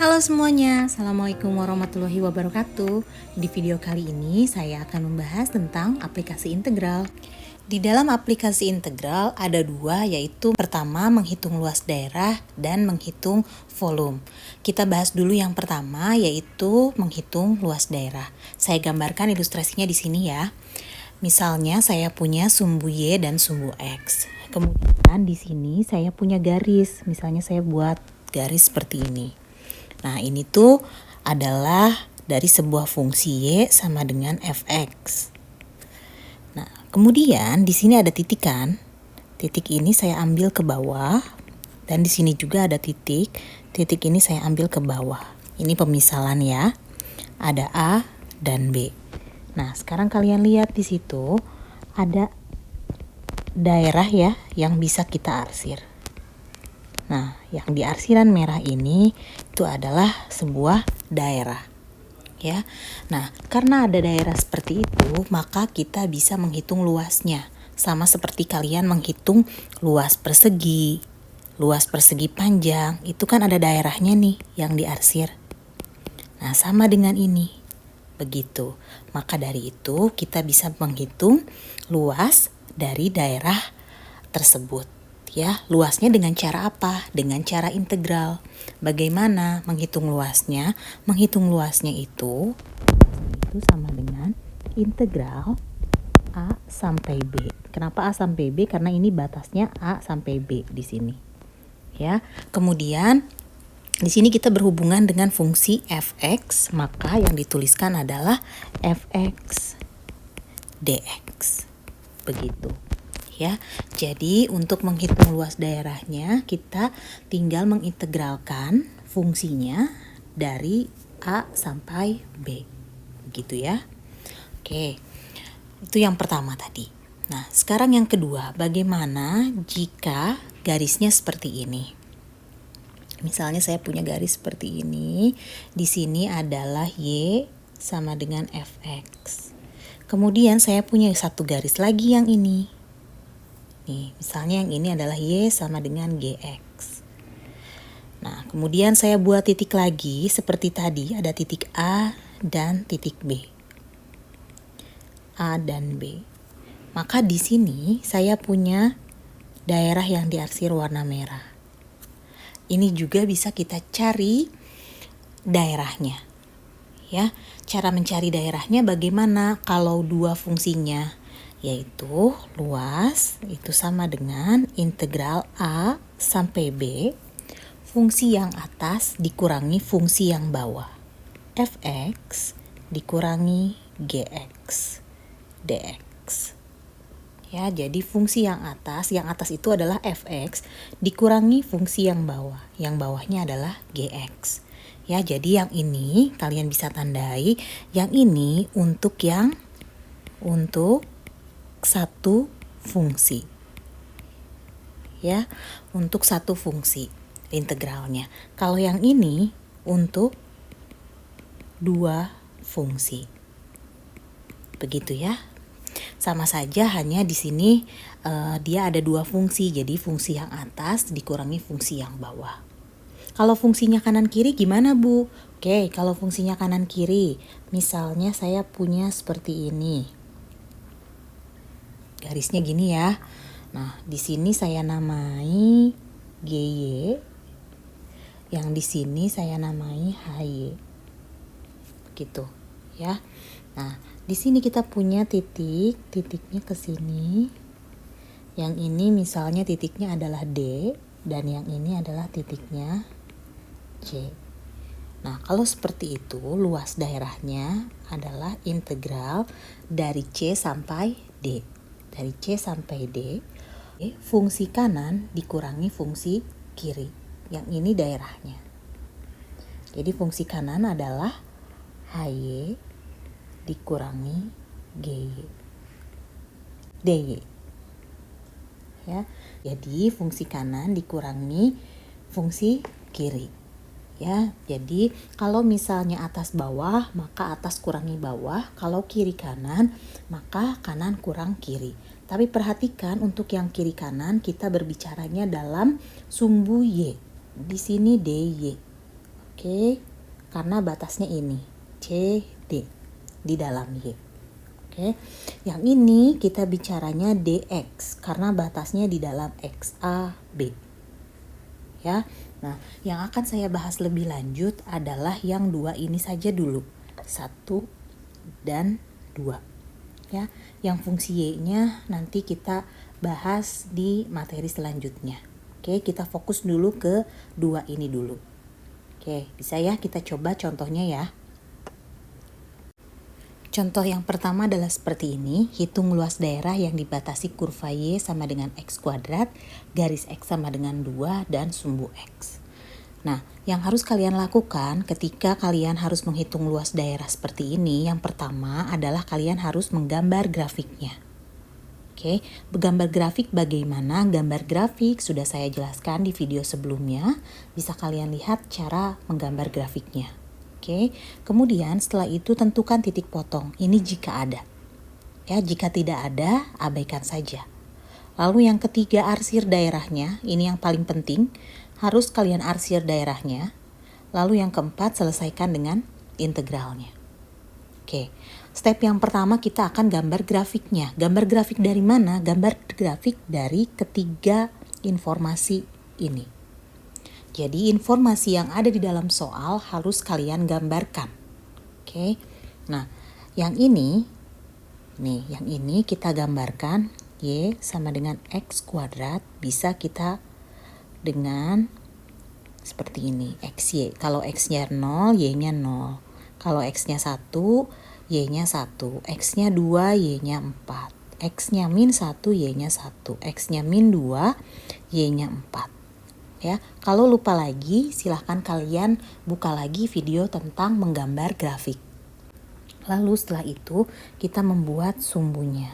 Halo semuanya, Assalamualaikum warahmatullahi wabarakatuh. Di video kali ini saya akan membahas tentang aplikasi integral. Di dalam aplikasi integral ada dua, yaitu pertama menghitung luas daerah dan menghitung volume. Kita bahas dulu yang pertama, yaitu menghitung luas daerah. Saya gambarkan ilustrasinya di sini ya. Misalnya saya punya sumbu Y dan sumbu X. Kemudian di sini saya punya garis, misalnya saya buat garis seperti ini. Nah, ini tuh adalah dari sebuah fungsi Y sama dengan fx. Nah, kemudian di sini ada titik kan? Titik ini saya ambil ke bawah dan di sini juga ada titik. Titik ini saya ambil ke bawah. Ini pemisalan ya. Ada A dan B. Nah, sekarang kalian lihat di situ ada daerah ya yang bisa kita arsir. Nah, yang di arsiran merah ini itu adalah sebuah daerah. Ya. Nah, karena ada daerah seperti itu, maka kita bisa menghitung luasnya. Sama seperti kalian menghitung luas persegi panjang, itu kan ada daerahnya nih yang diarsir. Nah, sama dengan ini. Begitu. Maka dari itu kita bisa menghitung luas dari daerah tersebut. Ya, luasnya dengan cara apa? Dengan cara integral. Bagaimana menghitung luasnya? Menghitung luasnya itu sama dengan integral A sampai B. Kenapa A sampai B? Karena ini batasnya A sampai B di sini. Ya. Kemudian di sini kita berhubungan dengan fungsi fx, maka yang dituliskan adalah fx dx. Begitu. Ya, jadi untuk menghitung luas daerahnya kita tinggal mengintegralkan fungsinya dari A sampai B, begitu ya. Oke, itu yang pertama tadi. Nah, sekarang yang kedua, bagaimana jika garisnya seperti ini? Misalnya saya punya garis seperti ini, di sini adalah Y sama dengan fx. Kemudian saya punya satu garis lagi yang ini. Nih, misalnya yang ini adalah Y sama dengan GX. Nah, kemudian saya buat titik lagi seperti tadi, ada titik A dan titik B. A dan B. Maka di sini saya punya daerah yang diarsir warna merah. Ini juga bisa kita cari daerahnya. Ya, cara mencari daerahnya bagaimana kalau dua fungsinya? Yaitu luas itu sama dengan integral A sampai B, fungsi yang atas dikurangi fungsi yang bawah, fx dikurangi gx dx. Ya, jadi fungsi yang atas itu adalah fx dikurangi fungsi yang bawah, yang bawahnya adalah gx. Ya, jadi yang ini kalian bisa tandai, yang ini untuk satu fungsi. Ya, untuk satu fungsi integralnya. Kalau yang ini untuk dua fungsi. Begitu ya. Sama saja, hanya di sini dia ada dua fungsi. Jadi fungsi yang atas dikurangi fungsi yang bawah. Kalau fungsinya kanan kiri gimana, Bu? Oke, kalau fungsinya kanan kiri, misalnya saya punya seperti ini. Garisnya gini ya. Nah, di sini saya namai GY. Yang di sini saya namai HY. Gitu, ya. Nah, di sini kita punya titiknya ke sini. Yang ini misalnya titiknya adalah D dan yang ini adalah titiknya C. Nah, kalau seperti itu, luas daerahnya adalah integral dari C sampai D. Dari C sampai D, fungsi kanan dikurangi fungsi kiri. Yang ini daerahnya. Jadi fungsi kanan adalah HY dikurangi GY. DY. Ya, jadi fungsi kanan dikurangi fungsi kiri. Ya, jadi kalau misalnya atas bawah, maka atas kurangi bawah. Kalau kiri kanan, maka kanan kurang kiri. Tapi perhatikan untuk yang kiri kanan kita berbicaranya dalam sumbu Y. Di sini DY. Oke, karena batasnya ini CD di dalam Y. Oke, yang ini kita bicaranya DX karena batasnya di dalam XAB. Ya, nah yang akan saya bahas lebih lanjut adalah yang dua ini saja dulu, 1 dan 2. Ya, yang fungsi Y-nya nanti kita bahas di materi selanjutnya. Oke, kita fokus dulu ke 2 ini dulu. Oke, bisa ya kita coba contohnya ya. Contoh yang pertama adalah seperti ini, hitung luas daerah yang dibatasi kurva Y sama dengan X kuadrat, garis X sama dengan 2, dan sumbu X. Nah, yang harus kalian lakukan ketika kalian harus menghitung luas daerah seperti ini, yang pertama adalah kalian harus menggambar grafiknya. Oke, gambar grafik bagaimana? Gambar grafik sudah saya jelaskan di video sebelumnya, bisa kalian lihat cara menggambar grafiknya. Oke, kemudian setelah itu tentukan titik potong. Ini jika ada. Ya, jika tidak ada, abaikan saja. Lalu yang ketiga, arsir daerahnya. Ini yang paling penting, harus kalian arsir daerahnya. Lalu yang keempat, selesaikan dengan integralnya. Oke, step yang pertama kita akan gambar grafiknya. Gambar grafik dari mana? Gambar grafik dari ketiga informasi ini. Jadi informasi yang ada di dalam soal harus kalian gambarkan. Oke. Nah, yang ini kita gambarkan Y sama dengan X kuadrat, bisa kita dengan seperti ini, XY. Kalau X-nya 0, Y-nya 0. Kalau X-nya 1, Y-nya 1. X-nya 2, Y-nya 4. X-nya min 1, Y-nya 1. X-nya min 2, Y-nya 4. Ya, kalau lupa lagi silahkan kalian buka lagi video tentang menggambar grafik. Lalu setelah itu kita membuat sumbunya.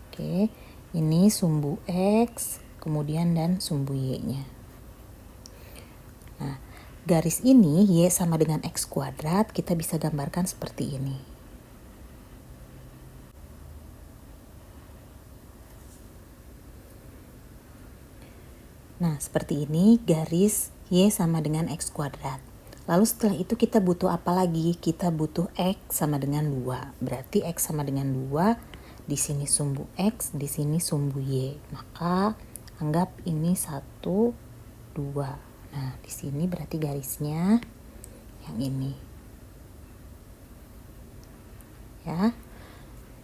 Oke, ini sumbu X, kemudian dan sumbu Y-nya. Nah, garis ini Y sama dengan X kuadrat kita bisa gambarkan seperti ini. Nah, seperti ini garis Y sama dengan X kuadrat. Lalu setelah itu kita butuh apa lagi? Kita butuh X sama dengan 2. Berarti X sama dengan 2, di sini sumbu X, di sini sumbu Y. Maka anggap ini 1, 2. Nah, di sini berarti garisnya yang ini. Ya.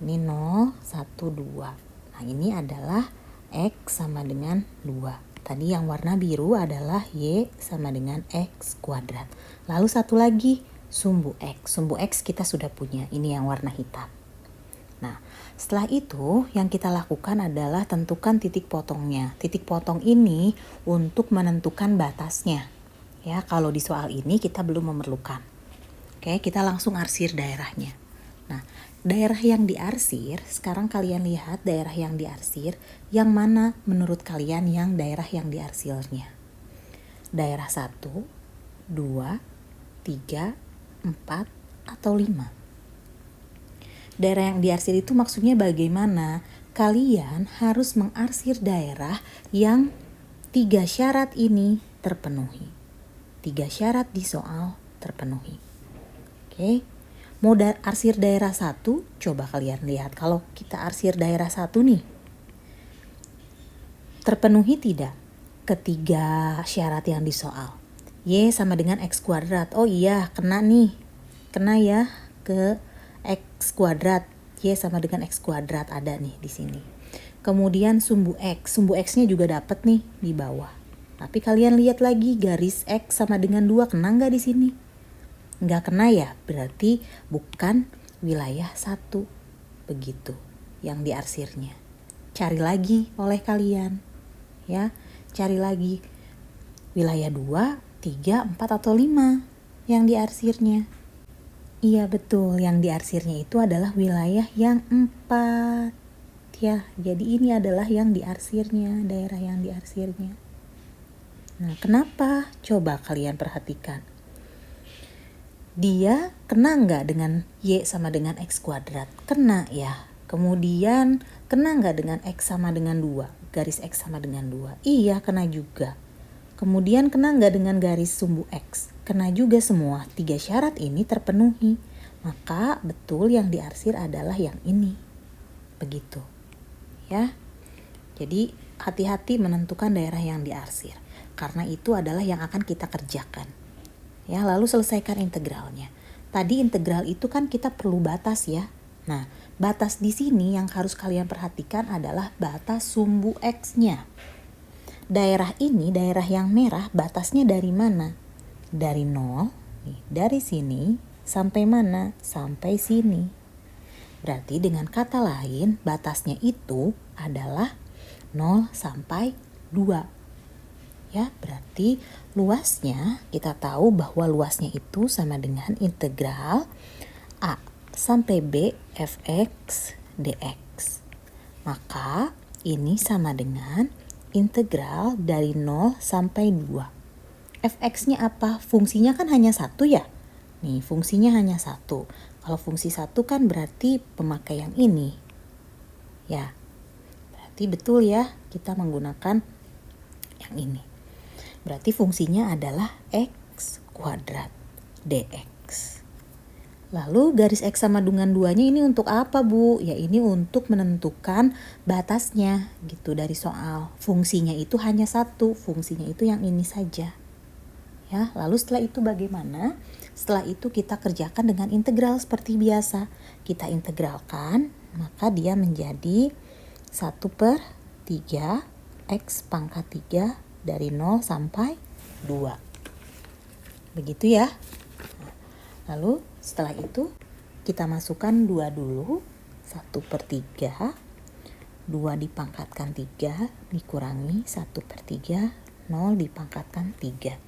Ini 0, 1, 2. Nah, ini adalah X sama dengan 2. Tadi yang warna biru adalah Y sama dengan X kuadrat. Lalu satu lagi sumbu X. Sumbu X kita sudah punya. Ini yang warna hitam. Nah, setelah itu yang kita lakukan adalah tentukan titik potongnya. Titik potong ini untuk menentukan batasnya. Ya, kalau di soal ini kita belum memerlukan. Oke, kita langsung arsir daerahnya. Nah, daerah yang diarsir, sekarang kalian lihat daerah yang diarsir, yang mana menurut kalian yang daerah yang diarsirnya? Daerah 1, 2, 3, 4, atau 5? Daerah yang diarsir itu maksudnya bagaimana? Kalian harus mengarsir daerah yang 3 syarat ini terpenuhi. 3 syarat di soal terpenuhi. Oke. Mau arsir daerah 1, coba kalian lihat. Kalau kita arsir daerah 1 nih, terpenuhi tidak ketiga syarat yang di soal? Y sama dengan X kuadrat. Oh iya, kena nih. Kena ya ke X kuadrat. Y sama dengan X kuadrat ada nih di sini. Kemudian sumbu X. Sumbu X-nya juga dapat nih di bawah. Tapi kalian lihat lagi garis X sama dengan 2, kena nggak di sini? Nggak kena ya, berarti bukan wilayah 1. Begitu yang diarsirnya. Cari lagi oleh kalian. Ya, cari lagi wilayah 2, 3, 4, atau 5 yang diarsirnya. Iya betul, yang diarsirnya itu adalah wilayah yang 4. Ya, jadi ini adalah yang diarsirnya, daerah yang diarsirnya. Nah, kenapa? Coba kalian perhatikan. Dia kena nggak dengan Y sama dengan X kuadrat? Kena ya. Kemudian kena nggak dengan X sama dengan 2? Garis X sama dengan 2? Iya, kena juga. Kemudian kena nggak dengan garis sumbu X? Kena juga semua. 3 syarat ini terpenuhi. Maka betul yang diarsir adalah yang ini. Begitu. Ya. Jadi hati-hati menentukan daerah yang diarsir. Karena itu adalah yang akan kita kerjakan. Ya, lalu selesaikan integralnya. Tadi integral itu kan kita perlu batas ya. Nah, batas di sini yang harus kalian perhatikan adalah batas sumbu X-nya. Daerah ini, daerah yang merah, batasnya dari mana? Dari 0, nih, dari sini, sampai mana? Sampai sini. Berarti dengan kata lain, batasnya itu adalah 0 sampai 2. Ya, berarti luasnya, kita tahu bahwa luasnya itu sama dengan integral A sampai B fx dx. Maka ini sama dengan integral dari 0 sampai 2. Fx-nya apa? Fungsinya kan hanya 1 ya. Nih, fungsinya hanya 1. Kalau fungsi 1 kan berarti pemakai yang ini. Ya, berarti betul ya kita menggunakan yang ini. Berarti fungsinya adalah x kuadrat dx. Lalu garis X sama dengan 2-nya ini untuk apa, Bu? Ya ini untuk menentukan batasnya gitu dari soal. Fungsinya itu hanya 1, fungsinya itu yang ini saja. Ya, lalu setelah itu bagaimana? Setelah itu kita kerjakan dengan integral seperti biasa. Kita integralkan, maka dia menjadi 1/3 X pangkat 3 dari 0 sampai 2. Begitu ya. Lalu setelah itu kita masukkan 2 dulu. 1/3. 2 dipangkatkan 3 dikurangi 1/3. 0 dipangkatkan 3.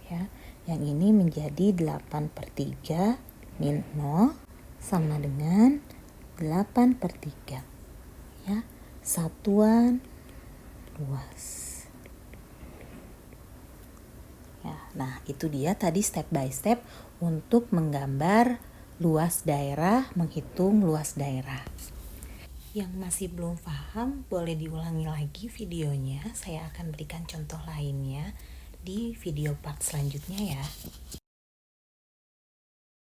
Ya, yang ini menjadi 8/3 min 0 sama dengan 8/3. Ya, satuan luas. Ya, nah itu dia tadi step by step untuk menggambar luas daerah, menghitung luas daerah. Yang masih belum paham boleh diulangi lagi videonya. Saya akan berikan contoh lainnya di video part selanjutnya ya.